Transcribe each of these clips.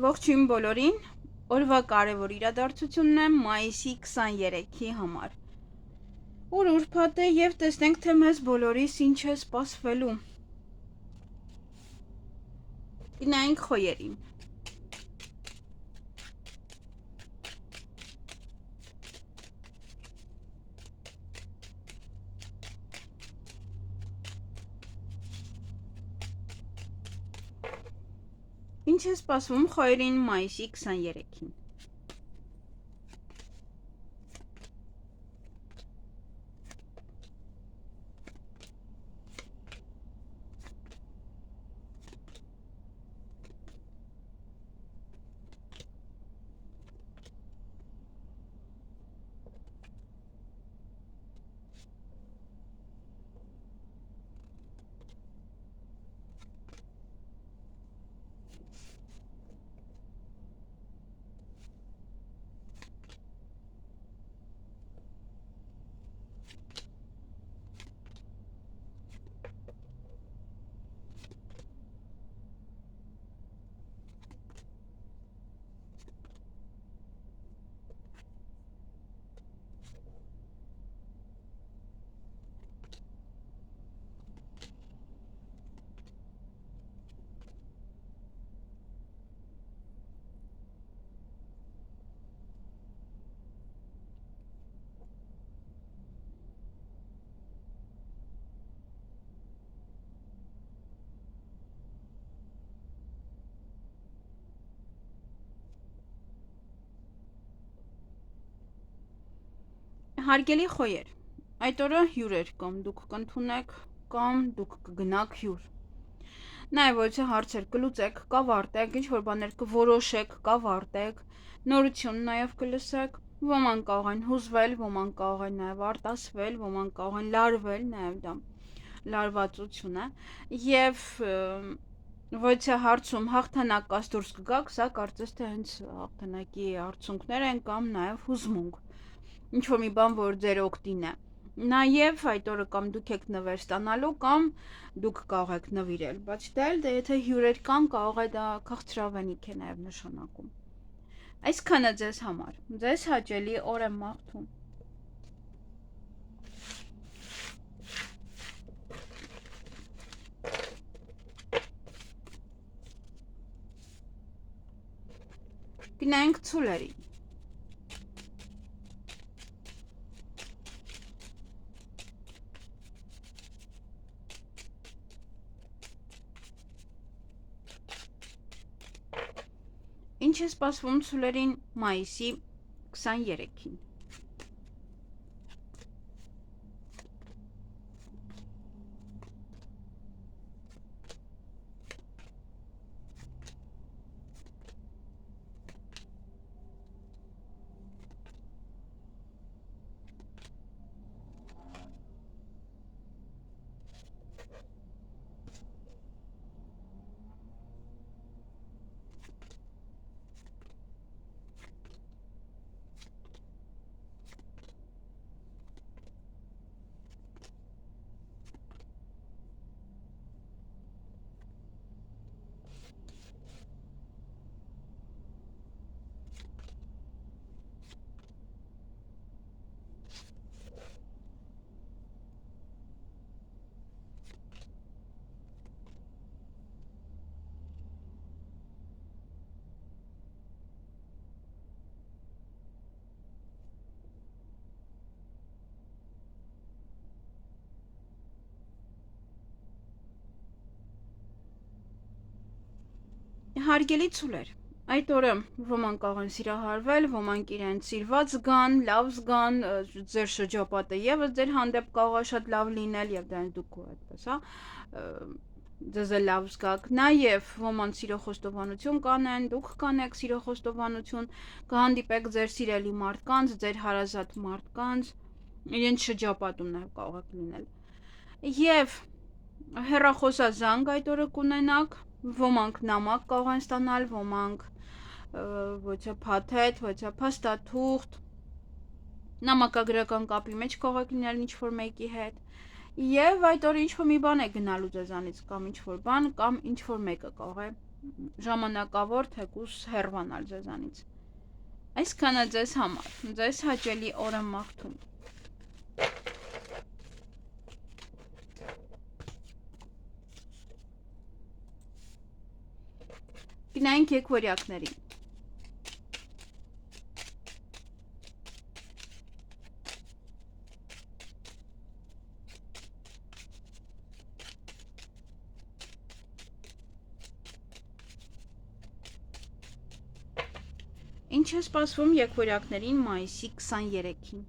Ողջույն բոլորին, օրվա կարևոր իրադարձությունն է մայիսի 23-ի համար։ Որ ուրբաթ է և տեսնենք, թե մեզ բոլորիս ինչ է սպասվելու։ Գնայինք խոյերին։ Ինչ է սպասվում խոյերին մայիսի 23-ին։ Հարգելի խոյեր, այդ օրը հյուր էր կամ դուք կընդունեք, կամ դուք կգնաք հյուր։ Նաև ոչ հարցեր կլուծեք, կավարտեք, ինչ-որ բաներ կորոշեք, կավարտեք, նորություն նաև կլսեք, ոմանք կարող են հուզվել, ոմանք կարող են նաև արտասվել, ոմանք կարող են լարվել, նաև դա լարվածություն է, և ոչ հարցում հաղթանակած դուրս կգաք, սա կարծես թե հենց հաղթանակի արդյունքներ են կամ նաև հուզմունք, ինչ-որ մի բան, որ ձեր օգտին է։ Նաև այդ օրը կամ դուք եք նվեր ստանալու, կամ դուք կարող եք նվիրել, բայց դա եթե հյուրեր կան, կարող է դա քաղցրավենիք է նաև նշանակում։ Այսքանը ձեզ համար, ձեզ հաճելի օր եմ մաղթում։ Գնայինք ցուլերին։ Ինչ է սպասվում ցուլերին մայիսի 23-ին։ Հարգելի ցուլեր, այդ օրը ոմանք կարող են սիրահարվել, ոմանք իրենց սիրված զգան, լավ զգան, ձեր շրջապատը եւս ձեր հանդեպ կարող է շատ լավ լինել եւ դա դուք այդպես, ձեզ լավ զգաք, նաև ոմանց սիրո խոստովանություն կանեն, դուք կանեք սիրո խոստովանություն, կհանդիպեք ձեր սիրելի մարդկանց, ձեր հարազատ մարդկանց, իրենց շրջապատում նաև կարող եք լինել։ Եվ հեռախոսազանգ այդ օրը կունենաք, ոմանք նամակ կարող են ստանալ, ոմանք ոչ փաթեթ, ոչ փաստաթուղթ, նամակագրական կապի մեջ կարող եք լինել ինչ-որ մեկի հետ, եւ այդ օրը ինչ-որ մի բան է գնալու ձեզանից, կամ ինչ-որ բան, կամ ինչ-որ մեկը կարող է ժամանակավոր թեկուս հեռվանալ ձեզանից։ Այսքանը ձեզ համար, ձեզ հաճելի օր եմ մաղթում։ Գնայինք եկվորյակներին։ Ինչ է սպասվում եկվորյակներին մայիսի 23-ին։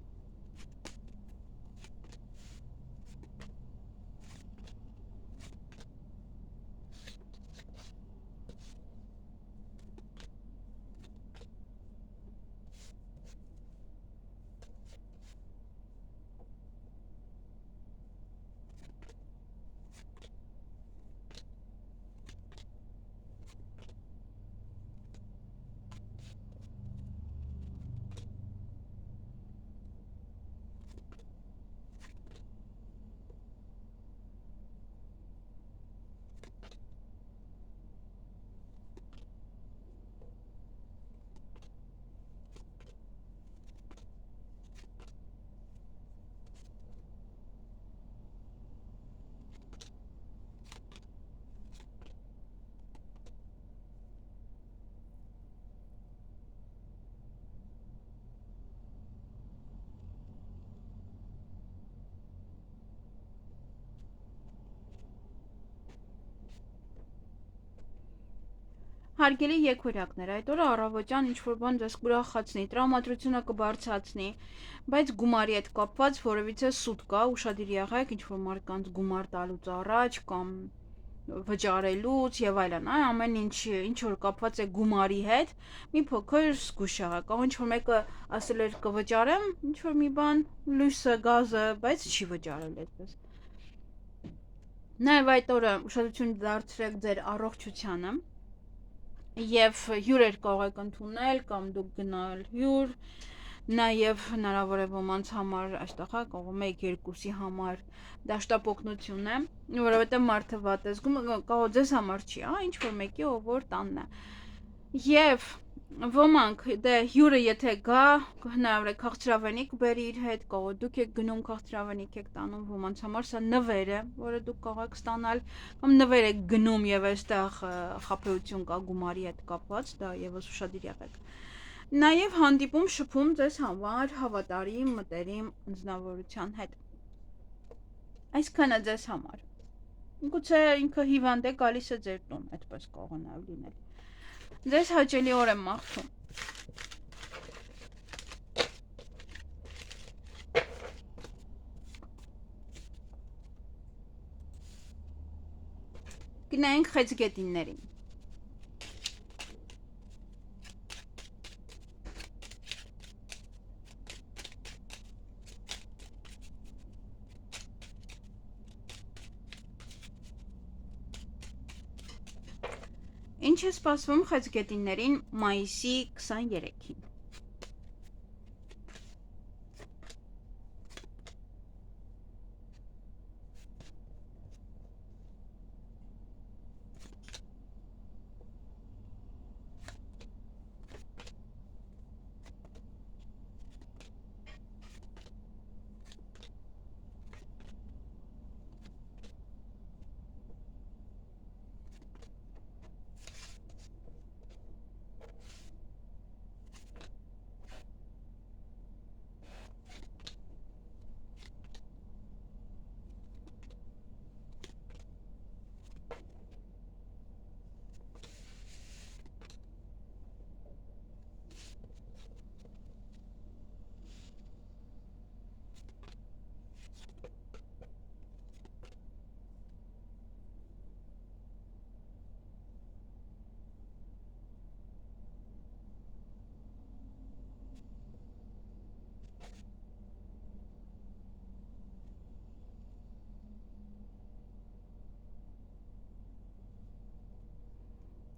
Հարգելի եկվորյակներ, այդ օրը առավոտյան ինչ-որ բան ձեզ կուրախացնի, տրամադրությունը կբարձրացնի, բայց գումարի հետ կապված որևիցե սուտ կա, ուշադիր եղեք ինչ-որ մարդկանց գումար տալուց առաջ կամ վճարելուց եւ այլն, ամեն ինչ որ կապված է գումարի հետ, մի փոքր զգուշ եղեք, կամ ինչ-որ մեկը ասել էր կվճարեմ, ինչ-որ մի բան, լույսը, գազը, բայց չի վճարել այդպես։ Նաեւ այդ օրը ուշադրություն դարձրեք ձեր առողջությանը եւ հյուրեր կարող եք ընդունել կամ դուք գնալ հյուր, նաեւ հնարավոր է ոմանց համար այստեղ կարող 1-2-ի համար դաշտապօգնություն է, որովհետեւ մարդը վատ է զգում, կարող ձեզ համար չի, ինչ որ մեկի ով որ տանն է։ Եվ ոմանք դե հյուրը եթե գա, հնարավոր է քաղցրավենիք բերի իր հետ, կարող դուք եք գնում քաղցրավենիք եք տանում, ոմանց համար սա նվեր է, որը դուք կարող եք ստանալ, կամ նվեր եք գնում եւ այստեղ խաբեություն կա գումարի հետ կապված, դա եւս ուշադիր եղեք։ Նաեւ հանդիպում շփում ձեզ համար հավատարիմ մտերիմ անձնավորության հետ։ Այսքանը ձեզ համար։ Գուցե ինքը հիվանդ է, գալիս է ձեր տուն, այդպես կարող է նաեւ լինել։ Ձեզ հաճելի օր եմ մաղթում։ Գնայինք խեցգետիններին։ Ինչ է սպասվում խեցգետիններին մայիսի 23-ին։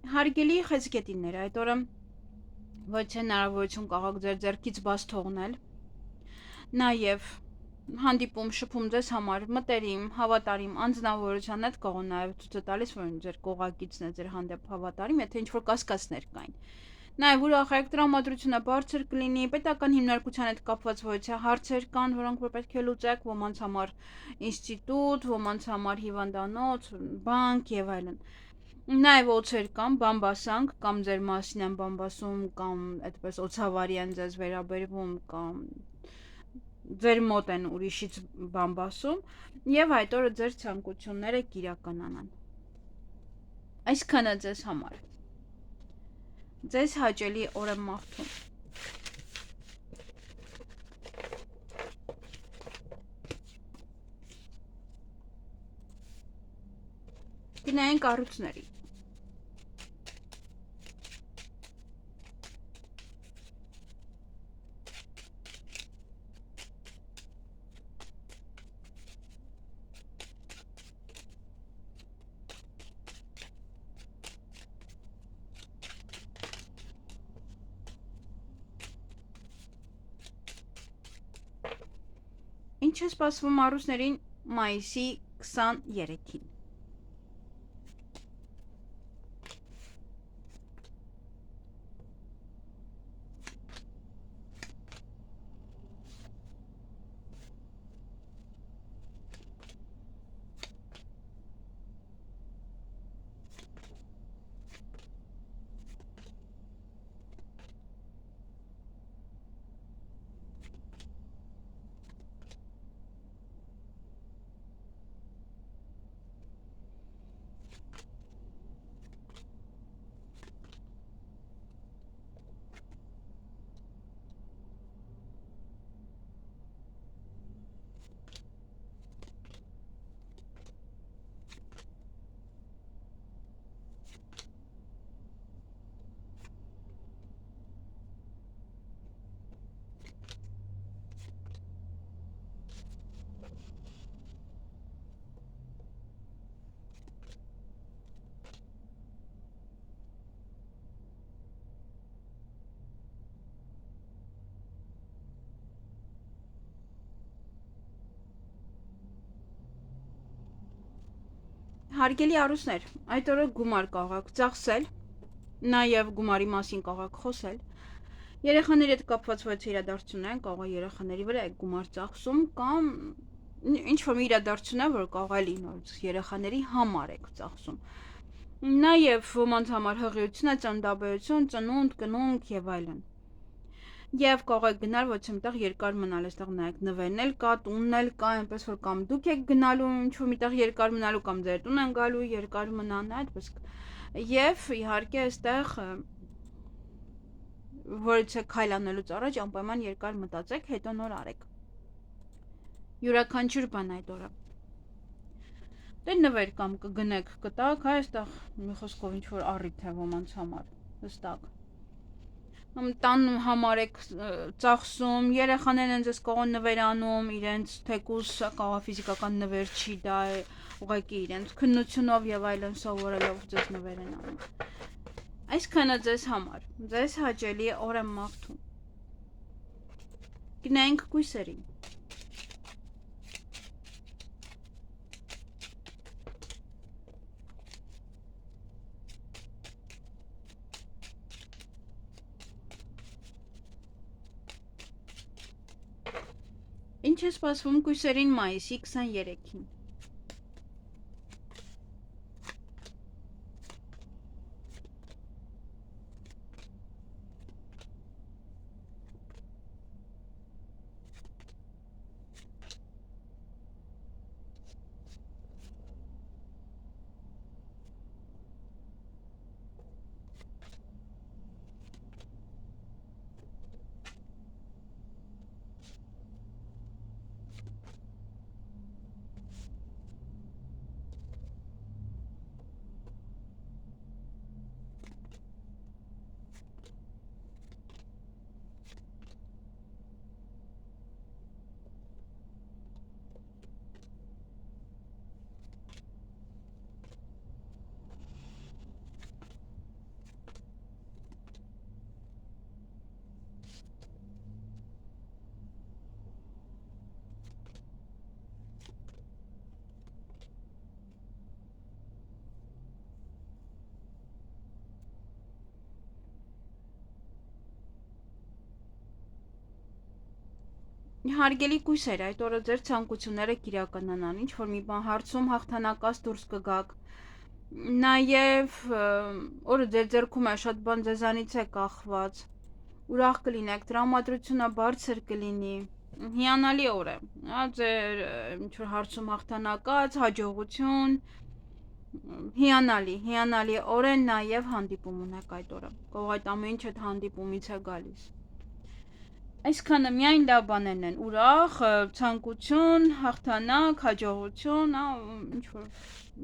Հարգելի խեցգետիններ, այդ օրը ոչ հնարավորություն կարող ձեր ձեռքից բաց թողնել, նաև հանդիպում, շփում ձեզ համար մտերիմ, հավատարիմ, անձնավորության հետ կարող նաև ցույց է տալիս, որ ձեր կողակիցն է ձեր հանդեպ հավատարիմ, եթե ինչ-որ կասկածներ կային։ Նաև ուրախ եք, տրամադրությունը բարձր կլինի, պետական հիմնարկության հետ կապված որոշ հարցեր կան, որոնք որ պետք է լուծեք, ոմանց համար ինստիտուտ, ոմանց համար հիվանդանոց, բանկ եւ այլն։ Նաև օծեր կամ բամբասանք կամ ձեր մասին են բամբասում կամ այդպես օծավարի են ձեզ վերաբերվում կամ ձեր մոտ են ուրիշից բամբասում եւ այդ օրը ձեր ցանկությունները կիրականանան։ Այսքանը ձեզ համար։ Ձեզ հաճելի օր եմ մաղթում։ Գնային կառույցների։ Ինչ է սպասվում առուսներին մայիսի 23-ին։ Հարգելի առուսներ, այդ օրը գումար կարող եք ծախսել, նաև գումարի մասին կարող եք խոսել։ Երեխաների հետ կապված ոչ իրադարձություն են, կարող է երեխաների վրա եք գումար ծախսում կամ ինչ որ մի իրադարձություն է, որ կարող է լինել երեխաների համար եք ծախսում։ Նաև ոմանց համար հղիություն է, ծննդաբերություն, ծնունդ, կնունկ եւ այլն։ Եվ կարող եք գնալ ոչ այնտեղ երկար մնալ, այստեղ նայեք նվերն էլ կա, տունն էլ կա, այնպես որ կամ դուք եք գնալու ինչ-որ միտեղ երկար մնալու կամ ձեր տուն են գալու երկար մնան, այդպես։ Եվ իհարկե այստեղ որից քայլանելուց առաջ անպայման երկար մտածեք, հետո նոր արեք։ Յուրաքանչյուր բան այդ օրը։ Դե նվեր կամ կգնեք, կտակ, այստեղ մի խոսքով ինչ որ առիթ է ոմանց համար, հստակ։ Տան համար եք ծախսում, երեխաներն են ձեզ կողոն նվեր անում, իրենց թեկուս կարող ֆիզիկական նվեր չի, դա է ուղղակի իրենց քննությունով եւ այլն սովորելով ձեզ նվեր են անում։ Այսքանը ձեզ համար, ձեզ հաճելի օր եմ մաղթում։ Գնայինք կույսերին։ Ինչ է սպասվում կույսերին մայիսի 23-ին։ Հարգելի կույսեր, այդ օրը ձեր ցանկությունները կիրականանան, ինչ որ մի բան հարցում հաղթանակած դուրս կգաք։ Նաև օրը ձեր ձեռքում է շատ բան ձեզանից է կախված։ Ուրախ կլինեք, տրամադրությունը բարձր կլինի։ Հիանալի օր է։ Ձեր ինչ որ հարցում հաղթանակած, հաջողություն, հիանալի օր է, նաև հանդիպում ունեք այդ օրը։ Կողմ այդ ամեն ինչ այդ հանդիպումից է գալիս։ Այսքանը միայն լավ բաներն են, ուրախ, ցանկություն, հաղթանակ, հաջողություն, ինչ որ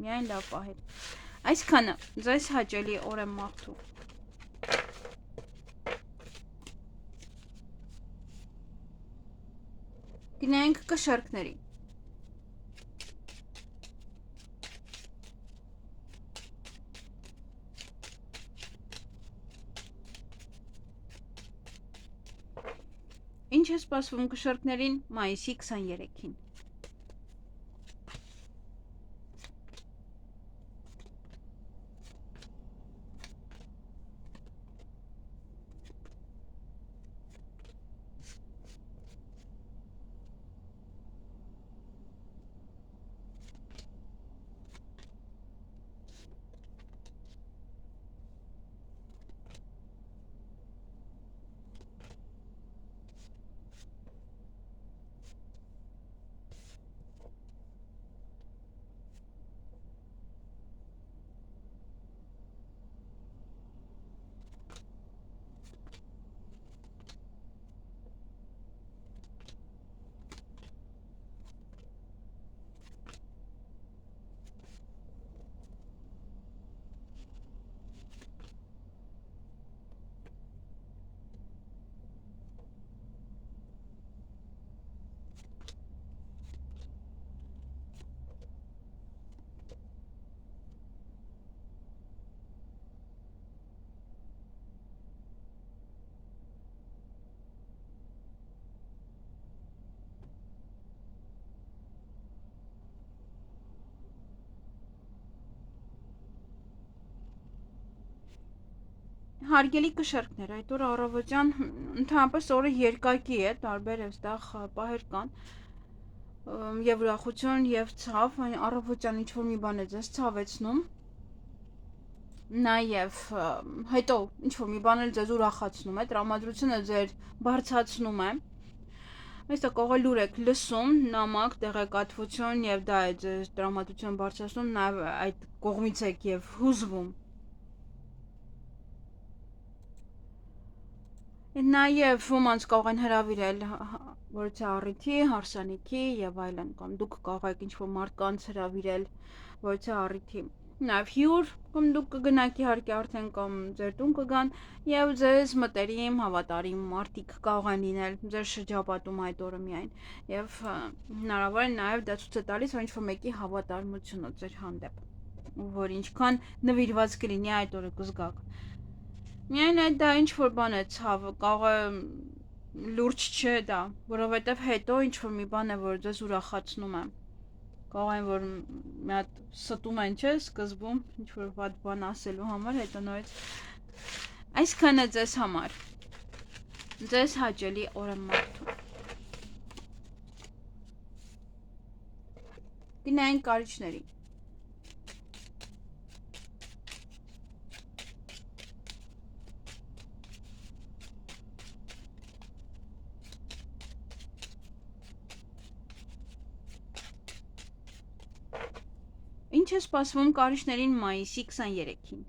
միայն լավ պահեր։ Այսքանը ձեզ հաճելի օր եմ մաղթում։ Գնանք կշարքների։ Ինչ է սպասվում կշարքներին մայիսի 23-ին։ Հարգելի կշարքներ, այդ օրը առավոտյան ընդհանրապես օրը երկակի է, տարբեր այստեղ պահեր կան եւ ուրախություն եւ ցավ, առավոտյան ինչ որ մի բան է ձեզ ցավեցնում, նաեւ հետո ինչ որ մի բան էլ ձեզ ուրախացնում է, տրամադրությունը ձեր բարձրացնում է։ Այստեղ կողել եք լսում, նամակ, տեղեկատվություն եւ դա է ձեր տրամադրությունը բարձրացնում, նաեւ այդ կողմից եք եւ հուզվում։ Նաև ոմանց կարող են հրավիրել որևէ առիթի, հարսանիքի եւ այլն, կամ դուք կարող եք ինչ-որ մարդկանց հրավիրել որևէ առիթի։ Նաև հյուր, կամ դուք կգնաք իհարկե արդեն կամ ձեր տուն կգան եւ ձեզ մտերիմ, հավատարիմ մարդիկ կարող են լինել ձեր շրջապատում այդ օրը միայն։ Եվ հնարավոր է նաև դա ցույց է տալիս, որ ինչ-որ մեկի հավատարմությունը ձեր հանդեպ, որ ինչքան նվիրված կլինի այդ օրը կզգաք։ Միայն այդ դա ինչ որ բան է ցավը, կարող է լուրջ չէ դա, որովհետև հետո ինչ որ մի բան է, որ ձեզ ուրախացնում է։ Կարող է որ մի հատ ստում են, չէ, սկզբում ինչ որ վատ բան ասելու համար, հետո նորից այսքանը ձեզ համար։ Ձեզ հաճելի օր եմ մաղթում։ Գնանք կարիճների։ Ինչ է սպասվում կարիճներին մայիսի 23-ին։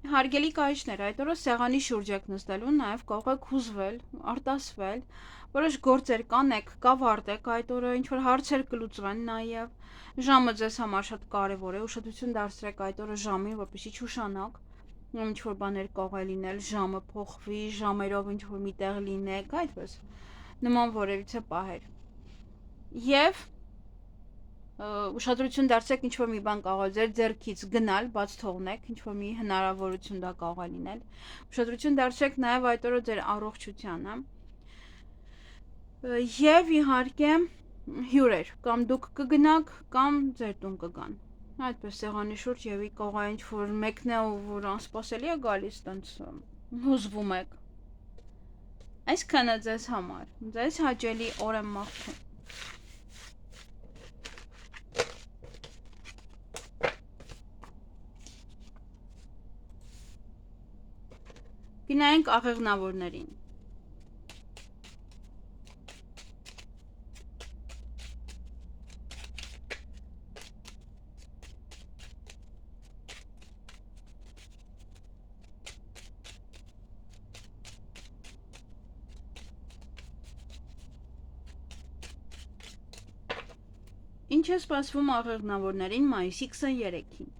Հարգելի կայիչներ, այդ օրը սեղանի շուրջ եք նստելու, նաև կարող եք հուզվել, արտասվել, որոշ գործեր կանեք, կավարտեք այդ օրը, ինչ-որ հարցեր կլուծվեն նաև, ժամը ձեզ համար շատ կարևոր է, ուշադրություն դարձրեք այդ օրը ժամին, որպեսզի չուշանաք, ինչ-որ բաներ կարող է լինել, ժամը փոխվի, ժամերով ինչ-որ միտեղ լինեք, այդպես, նման որևիցե պահեր։ Եվ ուշադրություն դարձրեք ինչ-որ մի բան կարող է ձեր ձեռքից գնալ, բաց թողնեք, ինչ-որ մի հնարավորություն դա կարող է լինել։ Ուշադրություն դարձրեք նաև այդ օրը ձեր առողջությանը։ Եվ իհարկե հյուրեր, կամ դուք կգնաք, կամ ձեր տուն կգան։ Այդպես սեղանի շուրջ եւ կարող է ինչ-որ մեկն է, որ անսպասելի է գալիս, տենց հուզվում եք։ Այսքանը ձեզ համար։ Ձեզ հաճելի օր եմ մաղթում։ Գնայինք աղեղնավորներին։ Ինչ է սպասվում աղեղնավորներին մայիսի 23-ին։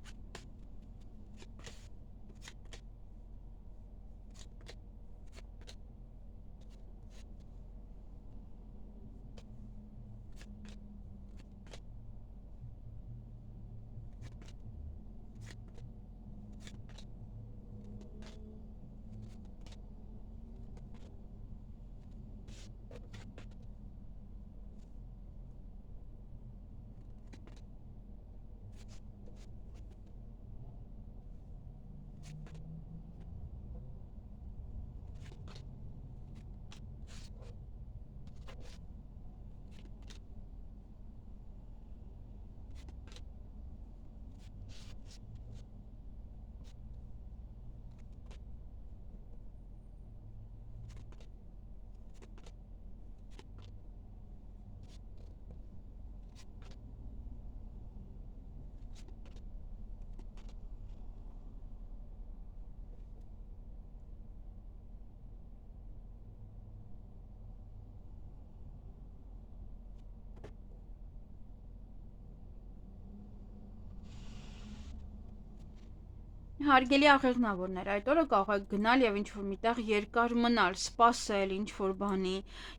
Հարգելի աղեղնավորներ, այդ օրը կարող եք գնալ եւ ինչ-որ միտեղ երկար մնալ, սպասել ինչ-որ բանի,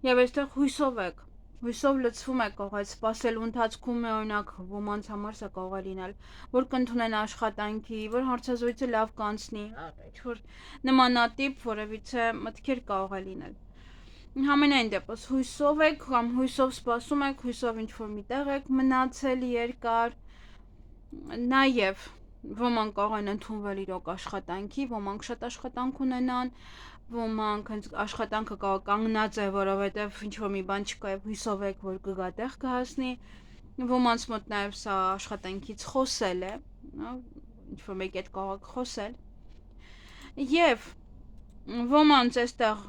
եւ այստեղ հույսով եք, հույսով լցվում եք, կարող է սպասելու ընթացքում է օրինակ ոմանց համար սա կարող է լինել, որ կընդունեն աշխատանքի, որ հարցազրույցը լավ կանցնի, ինչ-որ նմանատիպ որևիցե մտքեր կարող է լինել։ Համենայն դեպս հույսով եք կամ հույսով սպասում եք, հույսով ինչ-որ միտեղ եք մնացել երկար, նաեւ ոմանք կարող են ընդունվել իրոք աշխատանքի, ոմանք շատ աշխատանք ունենան, ոմանք հենց աշխատանքը կարող կանգնած է, որովհետև ինչ-որ մի բան չկա եւ հույսով եք, որ կգա տեղ կհասնի, ոմանց մոտ նաեւ սա աշխատանքից խոսել է, ինչ-որ մեկի հետ կարող եք խոսել, եւ ոմանց այստեղ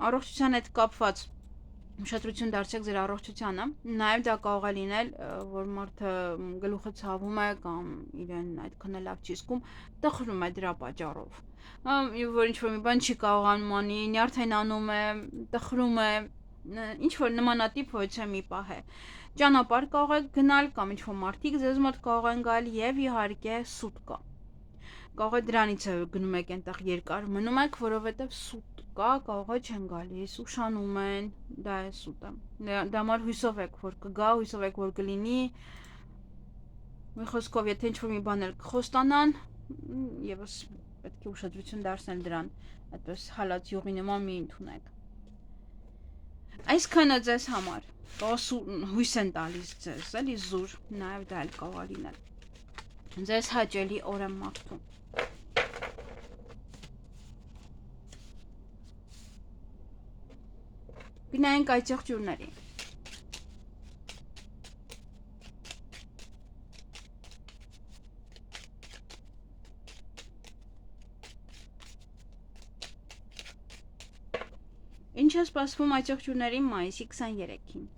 առողջության հետ կապված ուշադրություն դարձրեք ձեր առողջությանը, նաև դա կարող է լինել, որ մարդը գլուխը ցավում է կամ իրեն այդքան լավ չի զգում, տխրում է դրա պատճառով։ Որ ինչ-որ մի բան չի կարողանում անի, նյարդայնանում է, տխրում է, ինչ-որ նմանատիպ ոչ մի պահ է։ Ճանապարհ կարող եք գնալ կամ ինչ-որ մարդիկ ձեզ մոտ կարող են գալ եւ իհարկե սուտ կա։ Կարող է դրանից է գնում եք այնտեղ երկար մնում եք, որովհետև սուտ կա, կարող է չեն գալիս, ուշանում են, դա է սուտը։ Դա համար հույսով եք, որ կգա, հույսով եք, որ կլինի։ Մի խոսքով, եթե ինչ-որ մի բաներ կխոստանան, եւս պետք է ուշադրություն դարձնել դրան, այդպես հալած յուղի նման մի ընդունեք։ Այսքանը ձեզ համար, հույս են տալիս ձեզ, էլի զուր, նաև դա էլ կարող է լինել։ Ձեզ հաճելի օր եմ մաղթում։ Գնայինք այծեղ ջուրների։ Ինչ է սպասվում այծեղ ջուրներին մայիսի 23-ին։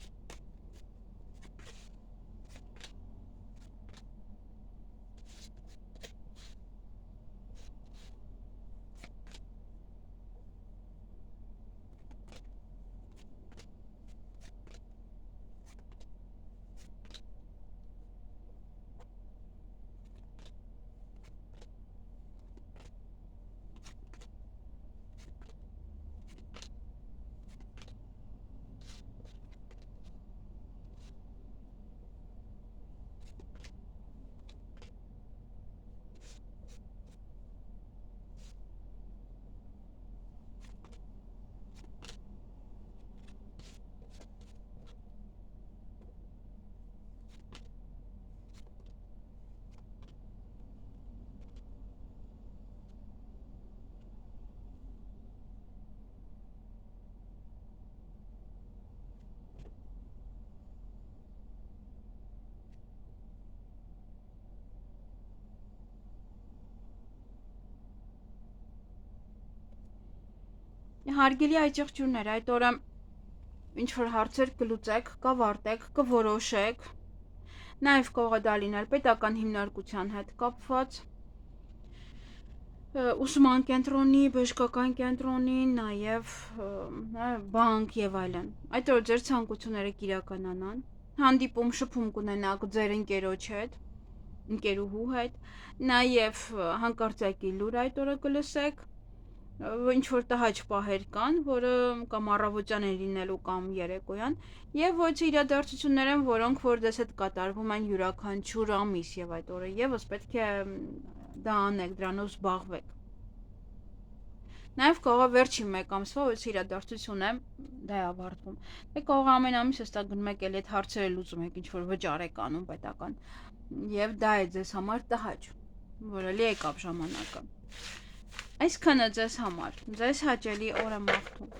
Հարգելի այճեղջյուրներ, այդ օրը ինչ-որ հարցեր կլուծեք, կավարտեք, կորոշեք, նաև կարող է դա լինել պետական հիմնարկության հետ կապված, ուսման կենտրոնի, բժշկական կենտրոնի, նաև բանկ եւ այլն։ Այդ օրը ձեր ցանկությունները կիրականանան, հանդիպում շփում կունենաք ձեր ընկերոջ հետ, ընկերուհու հետ, նաև հանկարծակի լուր այդ օրը կլսեք, ինչ որ տհաճ պահեր կան, որը կամ առավոտյան են լինելու կամ երեկոյան, եւ ոչ իրադարձություններ են, որոնք որ դες հետ կատարվում են յուրաքանչյուր ամիս եւ այդ օրը եւս պետք է դա անեք, դրանով զբաղվեք։ Նաև կարող է վերջին 1 ամսվա ոչ իրադարձություն է դա է ավարտվում։ Դե կարող է ամեն ամիս հստակ գնում եք էլի այդ հարցերը լուծում եք, ինչ որ վճար եք անում պետական։ Եվ դա է ձեզ համար տհաճ, որը լի եկավ ժամանակը։ Այսքանը ձեզ համար, ձեզ հաճելի օր եմ մաղթում։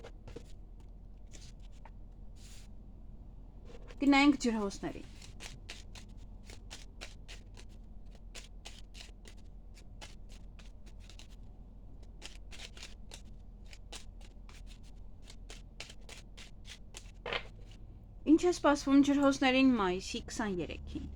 Գնայինք ջրհոսների։ Ինչ է սպասվում ջրհոսներին մայիսի 23-ին։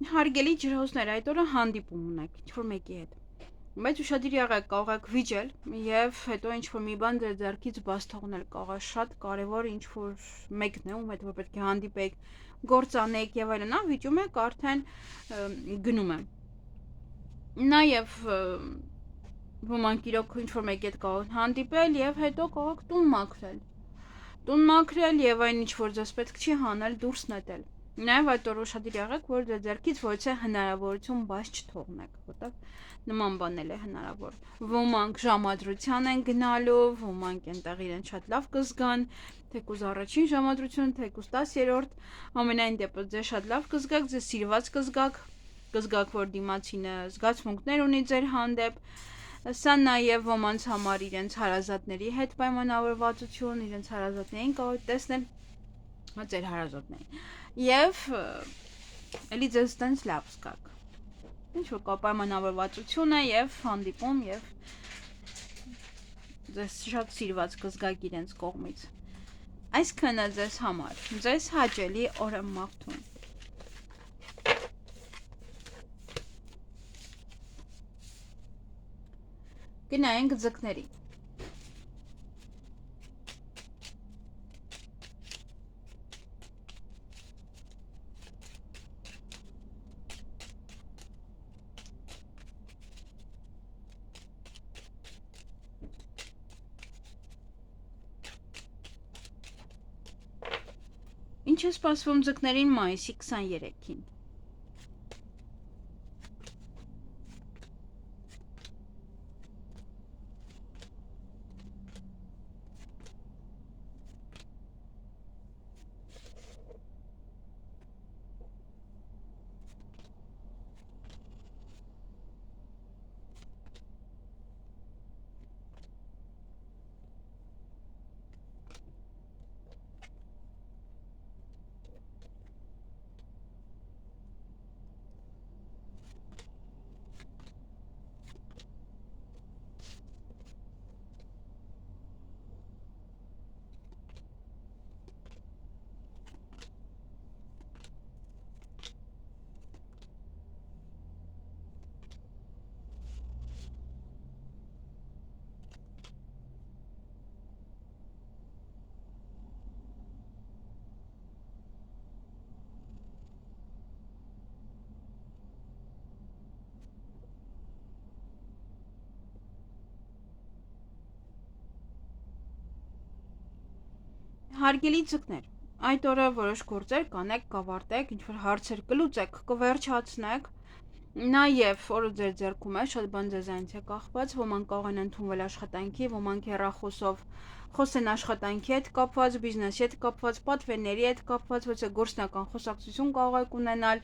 Հարգելի ջրհոսներ, այդ օրը հանդիպում ունեք ինչ-որ մեկի հետ։ Բայց ուշադիր եղեք, կարող եք վիճել եւ հետո ինչ-որ մի բան ձեր ձեռքից բաց թողնել, կարող է շատ կարեւոր ինչ-որ մեկն է, ում հետ որ պետք է հանդիպեք, գործանեք եւ այլն, վիճում եք արդեն գնում է։ Նաեւ ոմանք իրոք ինչ-որ մեկի հետ կարող են հանդիպել եւ հետո կարող եք տուն մաքրել։ Տուն մաքրել եւ այն ինչ-որ ձեզ պետք չի հանել, դուրս նետել։ Նաև այդ օրը ուշադիր եղեք, որ ձեր ձեռքից ոչ է հնարավորություն բաց չթողնեք, որտեղ նման բան էլ է հնարավոր։ Ոմանք ժամադրության են գնալու, ոմանք այնտեղ իրեն շատ լավ կզգան, թեկուզ առաջին ժամադրություն, թեկուզ 10-րդ, ամենայն դեպս ձեզ շատ լավ կզգաք, ձեզ սիրված կզգաք, որ դիմացինը զգացմունքներ ունի ձեր հանդեպ։ Սա նաև ոմանց համար իրենց հարազատների հետ պայմանավորվածություն, իրենց հարազատներին կարող տեսնել ձեր հարազատներին։ Եվ էլի ձեզ տենց լավ զգաք։ Ինչ որ կա պայմանավորվածություն է եւ հանդիպում եւ ձեզ շատ սիրված կզգաք իրենց կողմից։ Այսքանը ձեզ համար, ձեզ հաճելի օր եմ մաղթում։ Գնայինք ձկների։ Ինչ է սպասվում ձկներին մայիսի 23-ին։ Հարգելի ձկներ, այդ օրը որոշ գործեր կանեք, կավարտեք, ինչ-որ հարցեր կլուծեք, կվերջացնեք, նաև օրը ձեր ձեռքում է, շատ բան ձեզանից է կախված, ոմանք կարող են ընդունվել աշխատանքի, ոմանք հեռախոսով խոսեն աշխատանքի հետ կապված, բիզնեսի հետ կապված, պատվերների հետ կապված, ոչ թե գործնական խոսակցություն կարող եք ունենալ,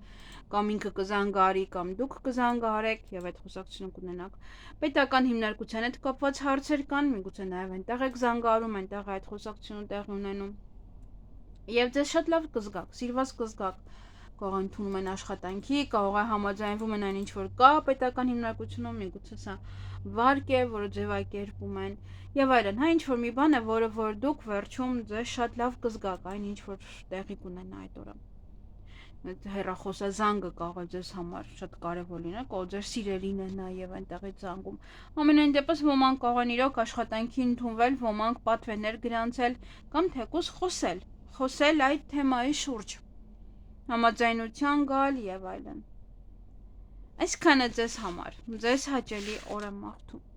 կամ ինքը կզանգահարի, կամ դուք կզանգահարեք եւ այդ խոսակցությունը կունենաք։ Պետական հիմնարկության հետ կապված հարցեր կան, միգուցե նաև այնտեղ եք զանգահարում, այնտեղ այդ խոսակցությունը տեղի ունենում։ Եվ ձեզ շատ լավ կզգաք, սիրված կզգաք, կարող է ընդունում են աշխատանքի, կարող է համաձայնվում են այն ինչ որ կա պետական հիմնարկությունում, միգուցե սա վարկ է, որը ձևակերպում են եւ այլն, հա ինչ որ մի բան է, որը որ դուք վերջում ձեզ շատ լավ կզգաք, այն ինչ որ տեղի կունենա այդ օրը։ Հեռախոսազանգը կարող է ձեզ համար շատ կարևոր լինել, կարող ձեր սիրելին է նաև այնտեղից զանգում։ Ամենայն դեպս ոմանք կարող են իրոք աշխատանքի ընդունվել, ոմանք պատվերներ գրանցել կամ թեկուզ խոսել այդ թեմայի շուրջ, համաձայնության գալ եւ այլն։ Այսքանը ձեզ համար, ձեզ հաճելի օր եմ մաղթում։